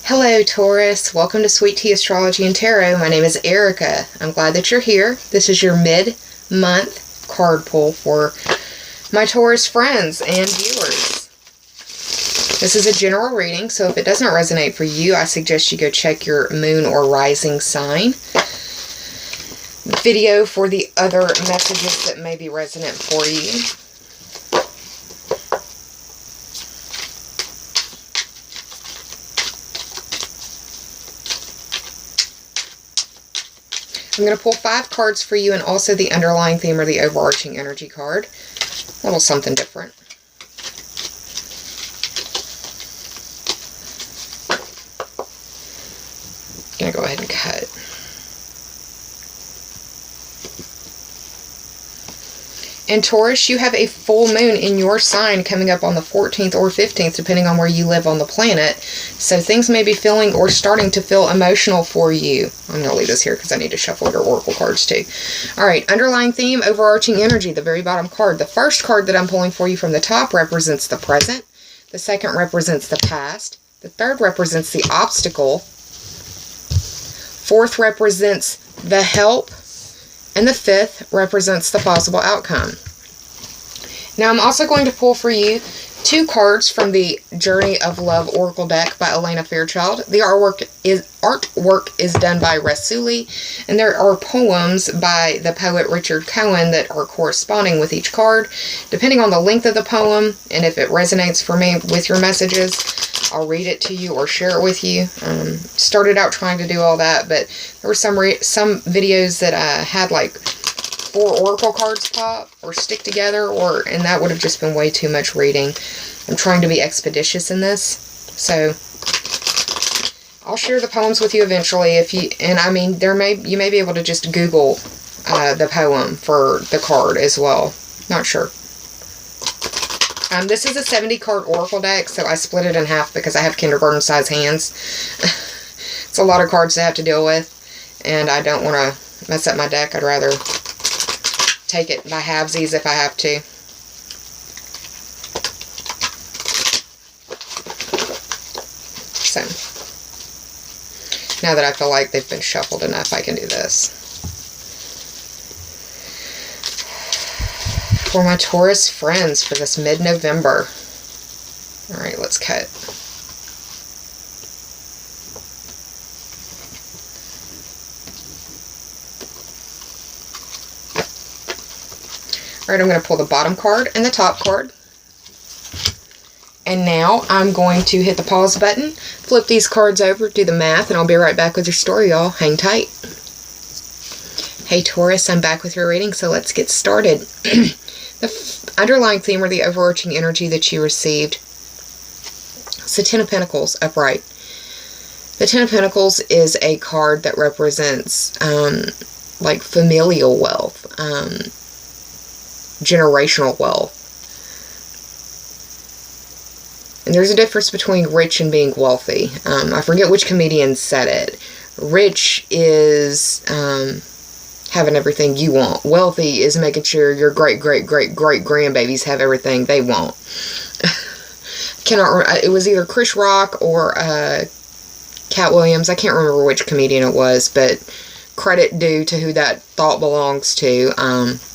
Hello Taurus, welcome to Sweet Tea Astrology and Tarot. My name is Erica. I'm glad that you're here. This is your mid-month card pull for my Taurus friends and viewers. This is a general reading, so if it doesn't resonate for you, I suggest you go check your moon or rising sign video for the other messages that may be resonant for you. I'm going to pull 5 cards for you and also the underlying theme or the overarching energy card. A little something different. I'm going to go ahead and cut. And Taurus, you have a full moon in your sign coming up on the 14th or 15th, depending on where you live on the planet. So things may be feeling or starting to feel emotional for you. I'm going to leave this here because I need to shuffle your oracle cards too. Alright, underlying theme, overarching energy, the very bottom card. The first card that I'm pulling for you from the top represents the present. The second represents the past. The third represents the obstacle. Fourth represents the help. And the fifth represents the possible outcome. Now I'm also going to pull for you 2 cards from the Journey of Love Oracle deck by Elena Fairchild. The artwork is done by Rasuli, and there are poems by the poet Richard Cohen that are corresponding with each card. Depending on the length of the poem, and if it resonates for me with your messages, I'll read it to you or share it with you. Started out trying to do all that, but there were some videos that had like 4 oracle cards pop or stick together, and that would have just been way too much reading. I'm trying to be expeditious in this, so I'll share the poems with you eventually. You may be able to just Google the poem for the card as well. Not sure. This is a 70 card oracle deck, so I split it in half because I have kindergarten size hands. It's a lot of cards to have to deal with, and I don't want to mess up my deck. I'd rather take it by halvesies if I have to. So, now that I feel like they've been shuffled enough, I can do this. For my Taurus friends for this mid-November. Alright, let's cut. Alright, I'm going to pull the bottom card and the top card. And now I'm going to hit the pause button, flip these cards over, do the math, and I'll be right back with your story, y'all. Hang tight. Hey Taurus, I'm back with your reading, so let's get started. The underlying theme or the overarching energy that you received. It's the Ten of Pentacles, upright. The Ten of Pentacles is a card that represents like familial wealth, generational wealth. And there's a difference between rich and being wealthy. I forget which comedian said it. Rich is having everything you want. Wealthy is making sure your great-great-great-great-grandbabies have everything they want. It was either Chris Rock or Cat Williams. I can't remember which comedian it was, but credit due to who that thought belongs to,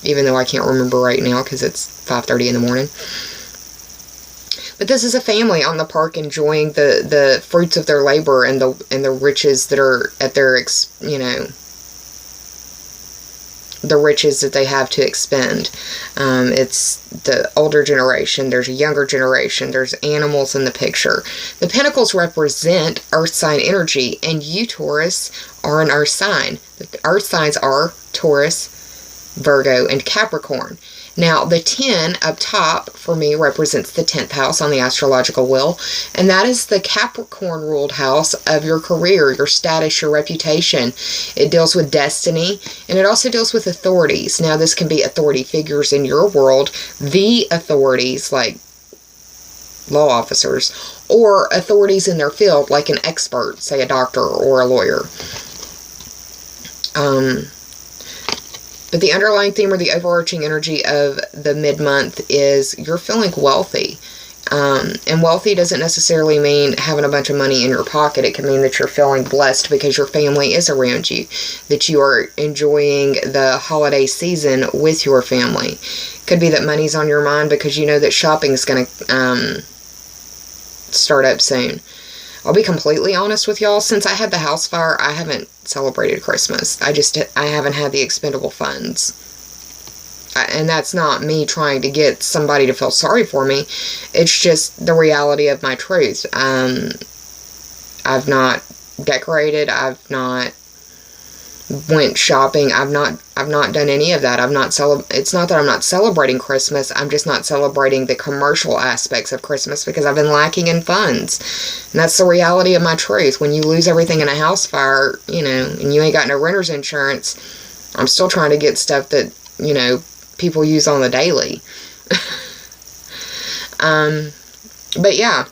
even though I can't remember right now because it's 5:30 in the morning. But this is a family on the park enjoying the fruits of their labor and the riches that are at their, the riches that they have to expend. It's the older generation, there's a younger generation, there's animals in the picture. The Pentacles represent Earth sign energy, and you, Taurus, are an Earth sign. The Earth signs are Taurus, Virgo, and Capricorn. Now, the 10 up top, for me, represents the 10th house on the astrological wheel, and that is the Capricorn-ruled house of your career, your status, your reputation. It deals with destiny, and it also deals with authorities. Now, this can be authority figures in your world, the authorities, like law officers, or authorities in their field, like an expert, say a doctor or a lawyer. But the underlying theme or the overarching energy of the mid-month is you're feeling wealthy. And wealthy doesn't necessarily mean having a bunch of money in your pocket. It can mean that you're feeling blessed because your family is around you, that you are enjoying the holiday season with your family. Could be that money's on your mind because you know that shopping's going to start up soon. I'll be completely honest with y'all. Since I had the house fire, I haven't celebrated Christmas. I haven't had the expendable funds. And that's not me trying to get somebody to feel sorry for me. It's just the reality of my truth. I've not decorated. I've not went shopping. I've not done any of that. It's not that I'm not celebrating Christmas. I'm just not celebrating the commercial aspects of Christmas because I've been lacking in funds. And that's the reality of my truth. When you lose everything in a house fire, and you ain't got no renter's insurance, I'm still trying to get stuff that, people use on the daily. But yeah,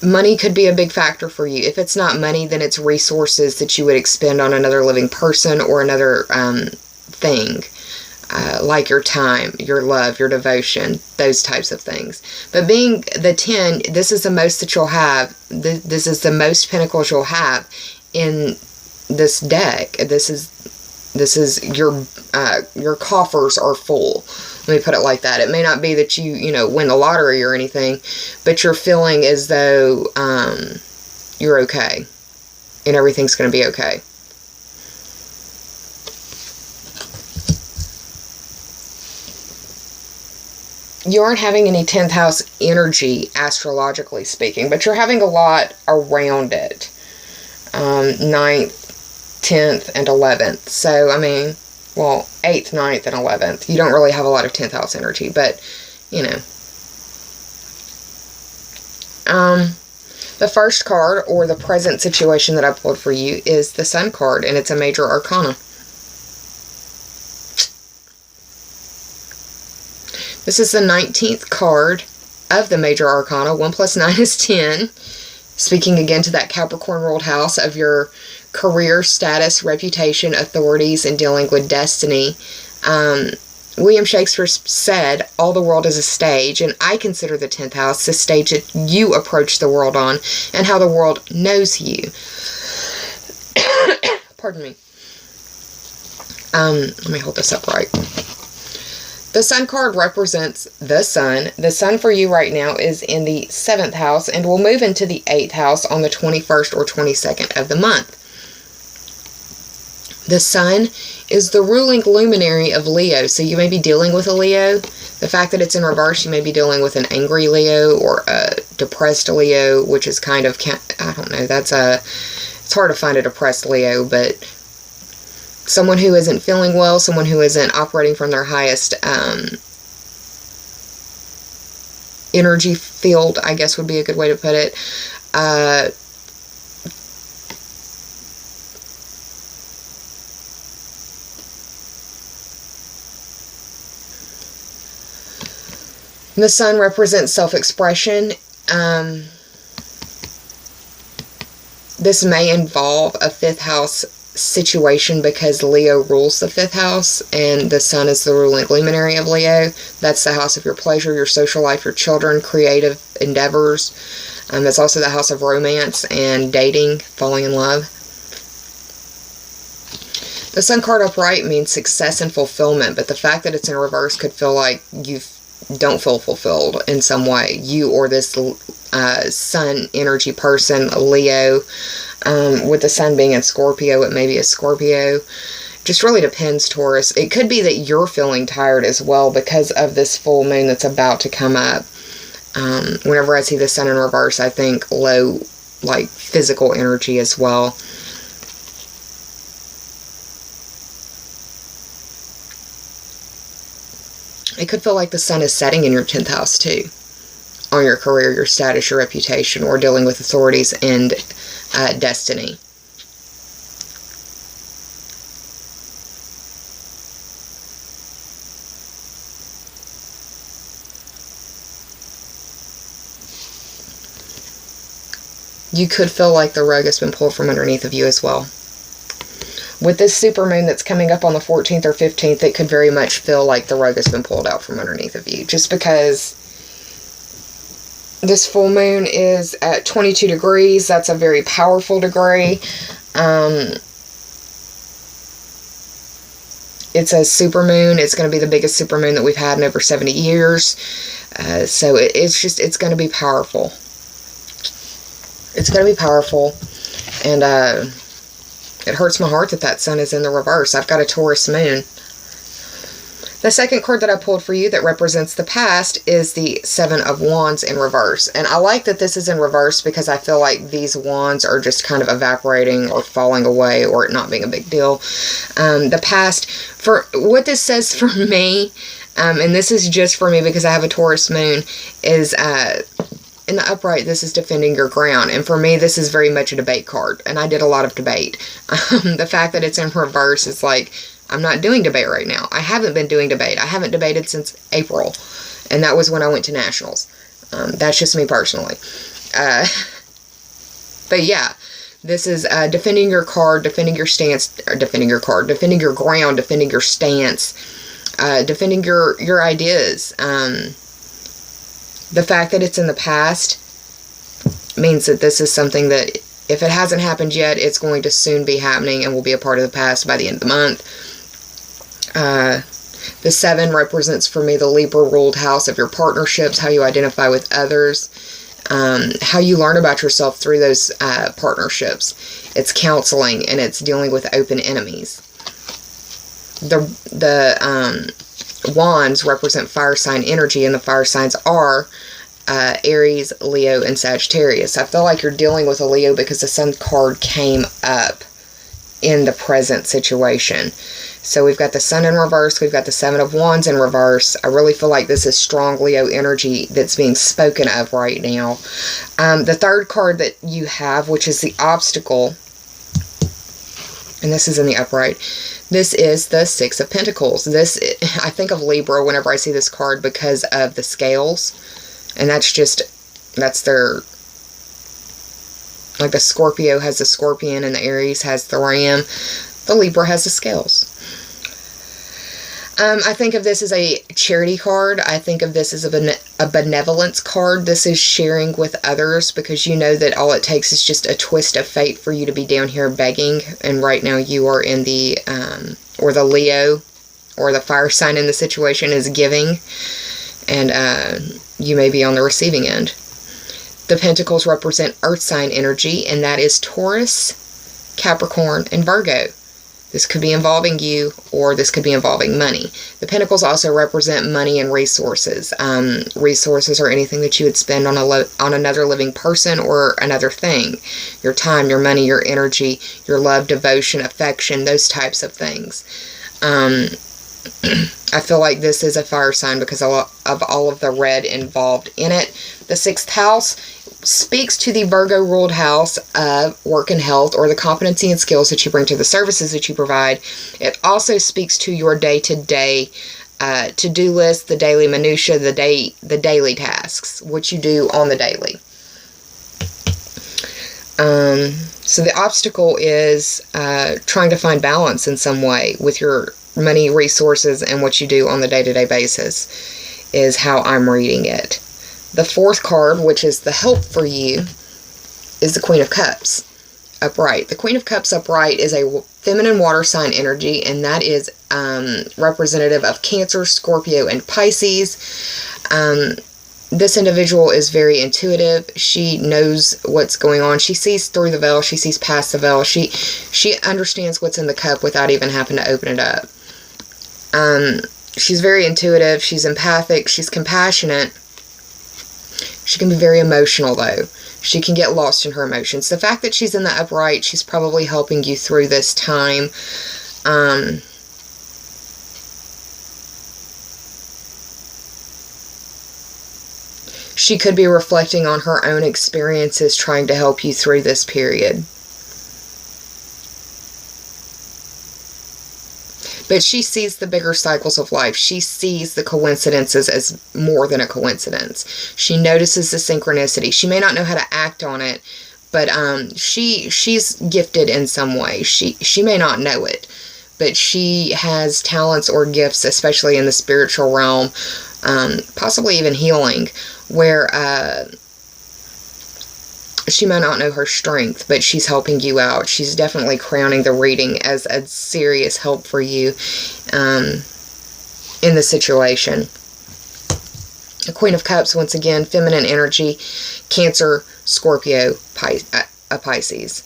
money could be a big factor for you. If it's not money, then it's resources that you would expend on another living person or another thing, like your time, your love, your devotion, those types of things. But being the 10, this is the most that you'll have. This is the most pentacles you'll have in this deck. This is your coffers are full. Let me put it like that. It may not be that you win the lottery or anything, but you're feeling as though you're okay and everything's going to be okay. You aren't having any 10th house energy, astrologically speaking, but you're having a lot around it. 9th, 10th, and 11th. So, 8th, 9th, and 11th. You don't really have a lot of 10th house energy, but, the first card, or the present situation that I pulled for you, is the Sun card, and it's a major arcana. This is the 19th card of the major arcana. 1 plus 9 is 10. Speaking again to that Capricorn ruled house of your career, status, reputation, authorities, and dealing with destiny. William Shakespeare said, all the world is a stage, and I consider the 10th house the stage that you approach the world on and how the world knows you. Pardon me. Let me hold this up right. The Sun card represents the Sun. The Sun for you right now is in the 7th house and will move into the 8th house on the 21st or 22nd of the month. The Sun is the ruling luminary of Leo, so you may be dealing with a Leo. The fact that it's in reverse, you may be dealing with an angry Leo or a depressed Leo, which is kind of, I don't know, it's hard to find a depressed Leo, but someone who isn't feeling well, someone who isn't operating from their highest energy field, I guess would be a good way to put it. The Sun represents self-expression. This may involve a 5th house situation because Leo rules the 5th house and the Sun is the ruling luminary of Leo. That's the house of your pleasure, your social life, your children, creative endeavors. It's also the house of romance and dating, falling in love. The Sun card upright means success and fulfillment, but the fact that it's in reverse could feel like you don't feel fulfilled in some way. You or this Sun energy person, Leo, with the Sun being in Scorpio, it may be a Scorpio. Just really depends, Taurus. It could be that you're feeling tired as well because of this full moon that's about to come up. Whenever I see the Sun in reverse, I think low, like physical energy as well. It could feel like the Sun is setting in your 10th house too, on your career, your status, your reputation, or dealing with authorities and destiny. You could feel like the rug has been pulled from underneath of you as well. With this supermoon that's coming up on the 14th or 15th, it could very much feel like the rug has been pulled out from underneath of you. Just because This full moon is at 22 degrees. That's a very powerful degree. It's a super moon. It's going to be the biggest super moon that we've had in over 70 years. So it's going to be powerful. It's going to be powerful. And it hurts my heart that that sun is in the reverse. I've got a Taurus moon. The second card that I pulled for you that represents the past is the Seven of Wands in reverse. And I like that this is in reverse because I feel like these wands are just kind of evaporating or falling away or it not being a big deal. The past, for what this says for me, and this is just for me because I have a Taurus moon, is in the upright, this is defending your ground. And for me, this is very much a debate card. And I did a lot of debate. The fact that it's in reverse is like, I'm not doing debate right now. I haven't been doing debate. I haven't debated since April. And that was when I went to nationals. That's just me personally. But yeah, this is defending your card, defending your stance, or defending your card, defending your ground, defending your stance, defending your ideas. The fact that it's in the past means that this is something that, if it hasn't happened yet, it's going to soon be happening and will be a part of the past by the end of the month. The 7 represents for me the Libra ruled house of your partnerships, how you identify with others, how you learn about yourself through those partnerships. It's counseling and it's dealing with open enemies. The wands represent fire sign energy, and the fire signs are Aries, Leo, and Sagittarius. I feel like you're dealing with a Leo because the Sun card came up in the present situation. So we've got the Sun in reverse. We've got the 7 of Wands in reverse. I really feel like this is strong Leo energy that's being spoken of right now. The third card that you have, which is the obstacle, and this is in the upright, this is the 6 of Pentacles. I think of Libra whenever I see this card because of the scales. And that's their, like the Scorpio has the scorpion and the Aries has the ram. The Libra has the scales. I think of this as a charity card. I think of this as a benevolence card. This is sharing with others because you know that all it takes is just a twist of fate for you to be down here begging. And right now you are in the, or the Leo, or the fire sign in the situation is giving. And you may be on the receiving end. The Pentacles represent earth sign energy, and that is Taurus, Capricorn, and Virgo. This could be involving you, or this could be involving money. The Pentacles also represent money and resources. Resources are anything that you would spend on another living person or another thing. Your time, your money, your energy, your love, devotion, affection, those types of things. I feel like this is a fire sign because of all of the red involved in it. The 6th house speaks to the Virgo ruled house of work and health, or the competency and skills that you bring to the services that you provide. It also speaks to your day-to-day to-do list, the daily minutia, the daily tasks, what you do on the daily. So the obstacle is trying to find balance in some way with your money, resources, and what you do on the day-to-day basis is how I'm reading it. The 4th card, which is the help for you, is the Queen of Cups upright. The Queen of Cups upright is a feminine water sign energy, and that is representative of Cancer, Scorpio, and Pisces. This individual is very intuitive. She knows what's going on. She sees through the veil. She sees past the veil. She understands what's in the cup without even having to open it up. She's very intuitive. She's empathic. She's compassionate. She can be very emotional, though. She can get lost in her emotions. The fact that she's in the upright, she's probably helping you through this time. She could be reflecting on her own experiences, trying to help you through this period. But she sees the bigger cycles of life. She sees the coincidences as more than a coincidence. She notices the synchronicity. She may not know how to act on it, but she's gifted in some way. She may not know it, but she has talents or gifts, especially in the spiritual realm, possibly even healing, where she might not know her strength, but she's helping you out. She's definitely crowning the reading as a serious help for you in the situation. The Queen of Cups, once again, feminine energy, Cancer, Scorpio, Pisces.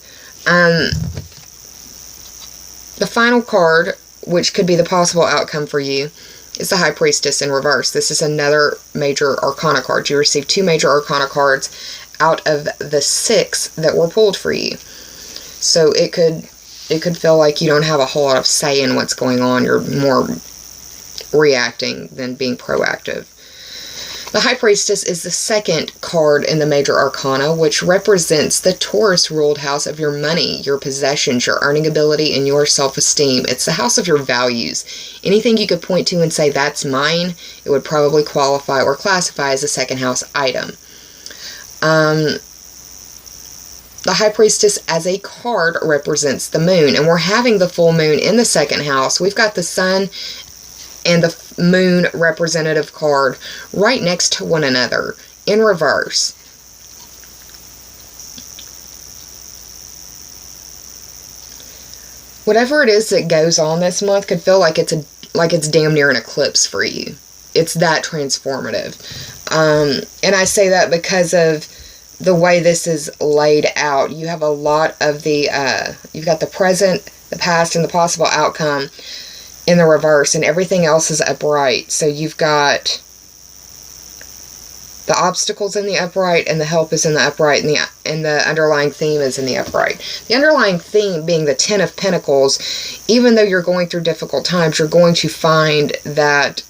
The final card, which could be the possible outcome for you, is the High Priestess in reverse. This is another major arcana card. You receive 2 major arcana cards out of the 6 that were pulled for you. So it could feel like you don't have a whole lot of say in what's going on. You're more reacting than being proactive. The High Priestess is the second card in the major arcana, which represents the Taurus-ruled house of your money, your possessions, your earning ability, and your self-esteem. It's the house of your values. Anything you could point to and say, that's mine, it would probably qualify or classify as a second house item. The High Priestess as a card represents the moon, and we're having the full moon in the second house. We've got the sun and the moon representative card right next to one another in reverse. Whatever it is that goes on this month could feel like it's damn near an eclipse for you. It's that transformative. And I say that because of the way this is laid out. You have a lot of you've got the present, the past, and the possible outcome in the reverse, and everything else is upright. So you've got the obstacles in the upright, and the help is in the upright, and the underlying theme is in the upright. The underlying theme being the Ten of Pentacles. Even though you're going through difficult times, you're going to find that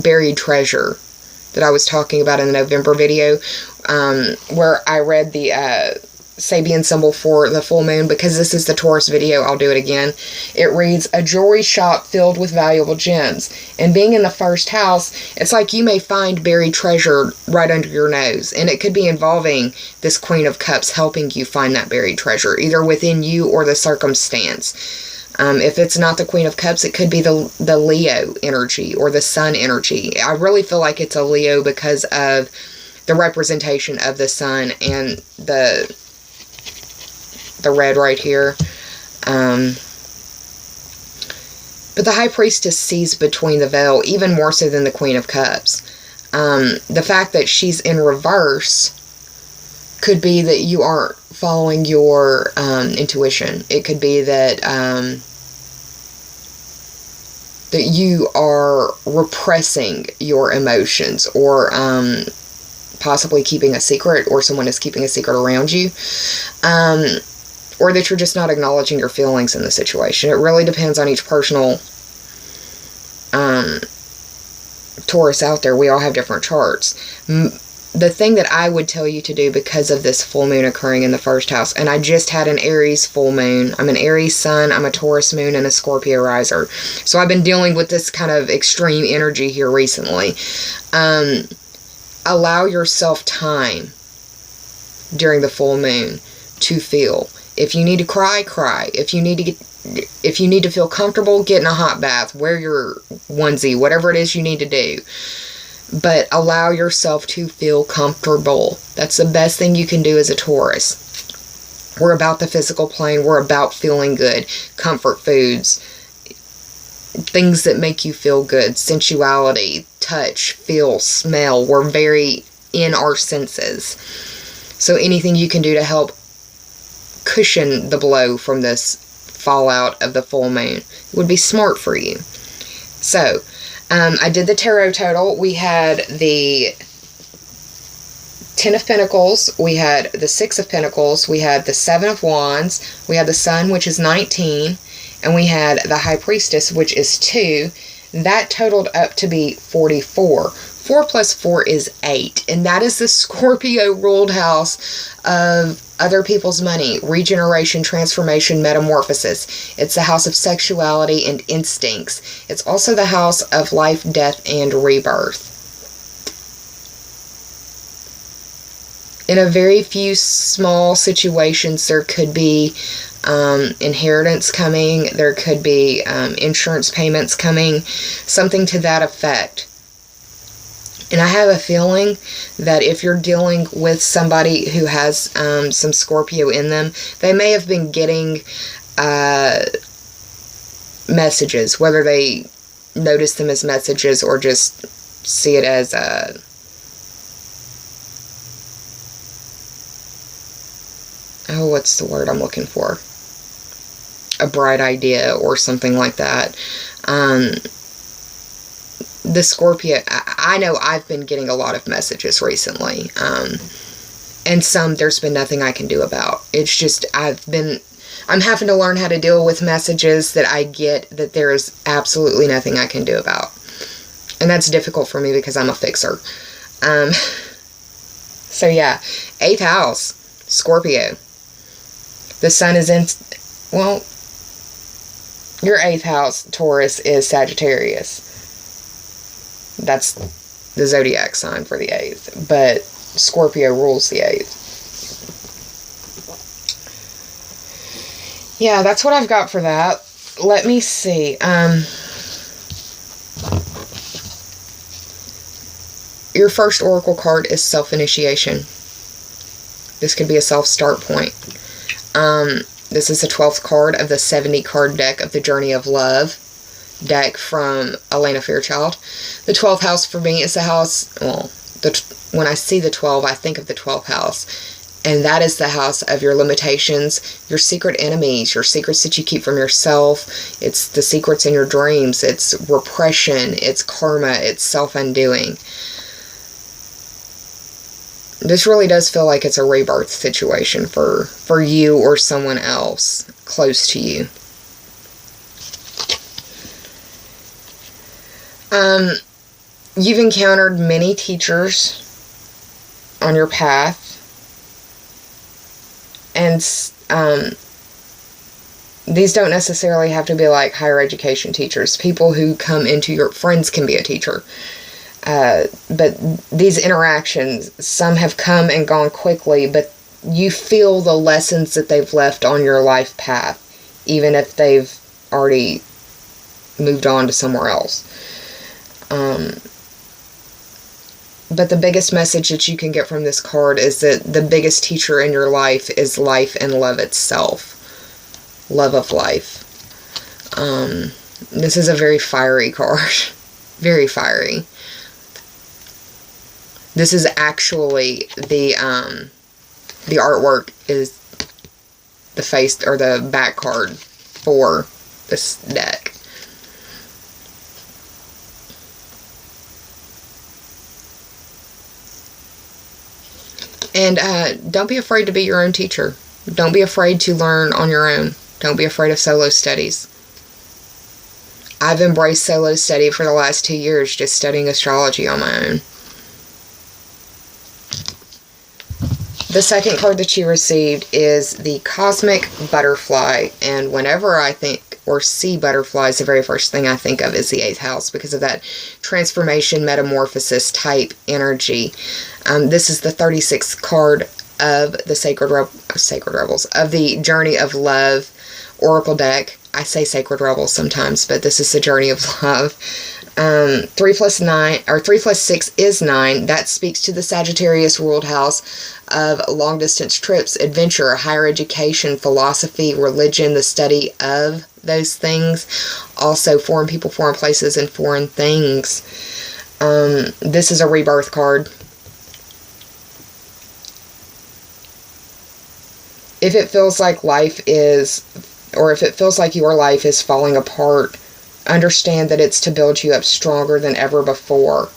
buried treasure that I was talking about in the November video, where I read the Sabian symbol for the full moon. Because this is the Taurus video, I'll do it again. It reads, a jewelry shop filled with valuable gems. And being in the first house, it's like you may find buried treasure right under your nose. And it could be involving this Queen of Cups helping you find that buried treasure, either within you or the circumstance. If it's not the Queen of Cups, it could be the Leo energy or the Sun energy. I really feel like it's a Leo because of the representation of the Sun and the red right here. But the High Priestess sees between the veil even more so than the Queen of Cups. The fact that she's in reverse could be that you aren't following your intuition. It could be that that you are repressing your emotions, or possibly keeping a secret, or someone is keeping a secret around you, or that you're just not acknowledging your feelings in the situation. It really depends on each personal Taurus out there. We all have different charts. The thing that I would tell you to do, because of this full moon occurring in the first house, and I just had an Aries full moon. I'm an Aries sun, I'm a Taurus moon, and a Scorpio riser. So I've been dealing with this kind of extreme energy here recently. Allow yourself time during the full moon to feel. If you need to cry, cry. If you need to feel comfortable, get in a hot bath, wear your onesie, whatever it is you need to do. But allow yourself to feel comfortable. That's the best thing you can do as a Taurus. We're about the physical plane. We're about feeling good. Comfort foods. Things that make you feel good. Sensuality. Touch. Feel. Smell. We're very in our senses. So anything you can do to help cushion the blow from this fallout of the full moon would be smart for you. So, I did the tarot total. We had the Ten of Pentacles, we had the Six of Pentacles, we had the Seven of Wands, we had the Sun, which is 19, and we had the High Priestess, which is 2. That totaled up to be 44. 4 plus 4 is 8, and that is the Scorpio-ruled house of other people's money, regeneration, transformation, metamorphosis. It's the house of sexuality and instincts. It's also the house of life, death, and rebirth. In a very few small situations, there could be inheritance coming, there could be insurance payments coming, something to that effect. And I have a feeling that if you're dealing with somebody who has some Scorpio in them, they may have been getting messages, whether they notice them as messages or just see it as what's the word I'm looking for? A bright idea or something like that. The Scorpio, I know I've been getting a lot of messages recently. And some there's been nothing I can do about. It's just I'm having to learn how to deal with messages that I get that there is absolutely nothing I can do about. And that's difficult for me because I'm a fixer. So yeah, 8th house, Scorpio. The sun is in, well, your 8th house, Taurus, is Sagittarius. That's the zodiac sign for the 8th. But Scorpio rules the 8th. Yeah, that's what I've got for that. Let me see. Your first oracle card is self-initiation. This could be a self-start point. This is the 12th card of the 70 card deck of the Journey of Love deck from Elena Fairchild. The 12th house for me is the house, well, when I see the 12, I think of the 12th house. And that is the house of your limitations, your secret enemies, your secrets that you keep from yourself. It's the secrets in your dreams. It's repression. It's karma. It's self-undoing. This really does feel like it's a rebirth situation for you or someone else close to you. You've encountered many teachers on your path. And these don't necessarily have to be like higher education teachers. People who come into your friends can be a teacher. But these interactions, some have come and gone quickly, but you feel the lessons that they've left on your life path, even if they've already moved on to somewhere else. But the biggest message that you can get from this card is that the biggest teacher in your life is life and love itself. Love of life. This is a very fiery card. Very fiery. This is actually the artwork is the face or the back card for this deck. And don't be afraid to be your own teacher. Don't be afraid to learn on your own. Don't be afraid of solo studies. I've embraced solo study for the last 2 years, just studying astrology on my own. The second card that you received is the Cosmic Butterfly. And whenever I think or see butterflies, the very first thing I think of is the 8th house because of that transformation, metamorphosis type energy. This is the 36th card of the Sacred Rebels, of the Journey of Love Oracle deck. I say Sacred Rebels sometimes, but this is the Journey of Love. 3 plus 6 is 9. That speaks to the Sagittarius ruled house of long distance trips, adventure, higher education, philosophy, religion, the study of those things. Also foreign people, foreign places, and foreign things. This is a rebirth card. If it feels like life is, or if it feels like your life is falling apart, understand that it's to build you up stronger than ever before.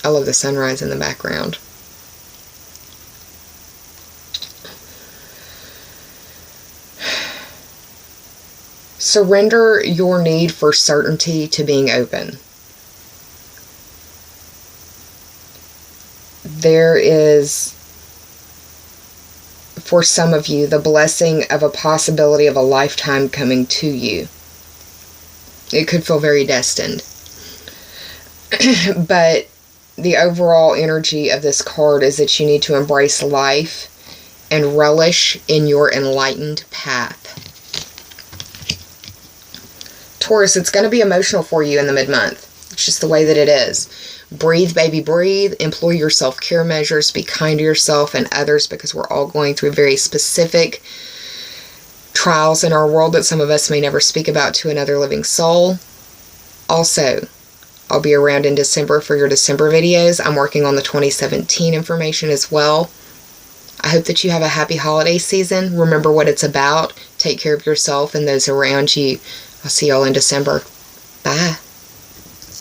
I love the sunrise in the background. Surrender your need for certainty to being open. There is, for some of you, the blessing of a possibility of a lifetime coming to you. It could feel very destined. But the overall energy of this card is that you need to embrace life and relish in your enlightened path. Taurus, it's going to be emotional for you in the mid-month. It's just the way that it is. Breathe, baby, breathe. Employ your self-care measures. Be kind to yourself and others, because we're all going through very specific trials in our world that some of us may never speak about to another living soul. Also, I'll be around in December for your December videos. I'm working on the 2017 information as well. I hope that you have a happy holiday season. Remember what it's about. Take care of yourself and those around you. I'll see y'all in December. Bye.